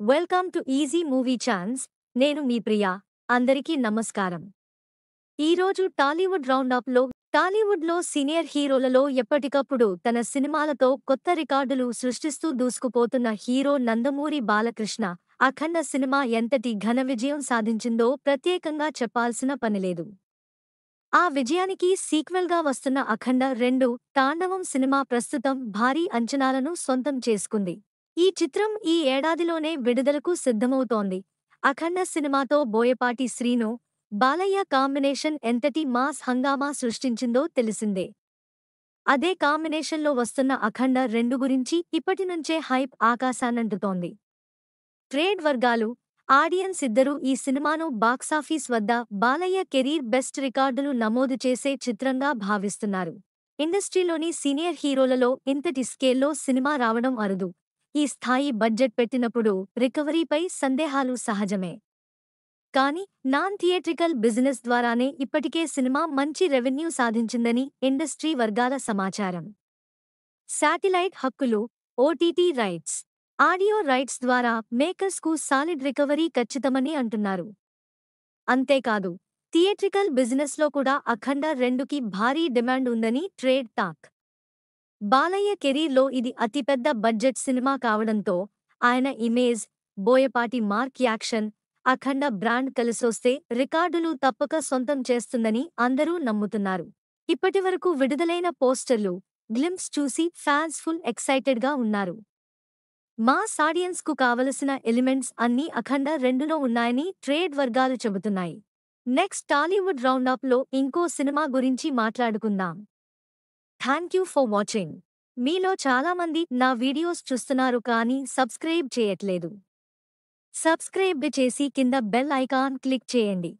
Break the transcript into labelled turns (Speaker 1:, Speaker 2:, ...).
Speaker 1: Welcome to easy movie chance. నేను మీ ప్రియా. అందరికీ నమస్కారం. ఈరోజు టాలీవుడ్ రౌండప్లో టాలీవుడ్లో సీనియర్ హీరోలలో ఎప్పటికప్పుడు తన సినిమాలతో కొత్త రికార్డులు సృష్టిస్తూ దూసుకుపోతున్న హీరో నందమూరి బాలకృష్ణ అఖండ సినిమా ఎంతటి ఘన విజయం సాధించిందో ప్రత్యేకంగా చెప్పాల్సిన పనిలేదు. ఆ విజయానికి సీక్వెల్గా వస్తున్న అఖండ 2 తాండవం సినిమా ప్రస్తుతం భారీ అంచనాలను సొంతం చేసుకుంది. ఈ చిత్రం ఈ ఏడాదిలోనే విడుదలకు సిద్ధమవుతోంది. అఖండ సినిమాతో బోయపాటి శ్రీను, బాలయ్య కాంబినేషన్ ఎంతటి మాస్ హంగామా సృష్టించిందో తెలిసిందే. అదే కాంబినేషన్లో వస్తున్న అఖండ 2 గురించి ఇప్పటినుంచే హైప్ ఆకాశాన్నంటుతోంది. ట్రేడ్ వర్గాలు, ఆడియన్స్ ఇద్దరూ ఈ సినిమాను బాక్సాఫీస్ వద్ద బాలయ్య కెరీర్ బెస్ట్ రికార్డులు నమోదు చేసే చిత్రంగా భావిస్తున్నారు. ఇండస్ట్రీలోని సీనియర్ హీరోలలో ఇంతటి స్కేల్లో సినిమా రావడం అరుదు. ఈ స్థాయి బడ్జెట్ పెట్టినప్పుడు రికవరీపై సందేహాలు సహజమే. కానీ నాన్ థియేట్రికల్ బిజినెస్ ద్వారానే ఇప్పటికే సినిమా మంచి రెవెన్యూ సాధించిందని ఇండస్ట్రీ వర్గాల సమాచారం. శాటిలైట్ హక్కులు, ఓటీటీ రైట్స్, ఆడియో రైట్స్ ద్వారా మేకర్స్కు సాలిడ్ రికవరీ ఖచ్చితమని అంటున్నారు. అంతేకాదు, థియేట్రికల్ బిజినెస్లో కూడా అఖండ 2కి భారీ డిమాండ్ ఉందని ట్రేడ్ టాక్. బాలయ్య కెరీర్లో ఇది అతిపెద్ద బడ్జెట్ సినిమా కావడంతో ఆయన ఇమేజ్, బోయపాటి మార్క్ యాక్షన్, అఖండ బ్రాండ్ కలిసొస్తే రికార్డులు తప్పక సొంతం చేస్తుందని అందరూ నమ్ముతున్నారు. ఇప్పటివరకు విడుదలైన పోస్టర్లు, గ్లింప్స్ చూసి ఫ్యాన్స్ ఫుల్ ఎక్సైటెడ్గా ఉన్నారు. మాస్ ఆడియన్స్కు కావలసిన ఎలిమెంట్స్ అన్నీ అఖండ 2లో ఉన్నాయని ట్రేడ్ వర్గాలు చెబుతున్నాయి. నెక్స్ట్ టాలీవుడ్ రౌండప్లో ఇంకో సినిమా గురించి మాట్లాడుకుందాం. Thank you for watching. మీలో చాలామంది నా వీడియోస్ చూస్తున్నారు కానీ సబ్స్క్రైబ్ చేయట్లేదు. సబ్స్క్రైబ్ చేసి కింద బెల్ ఐకాన్ క్లిక్ చేయండి.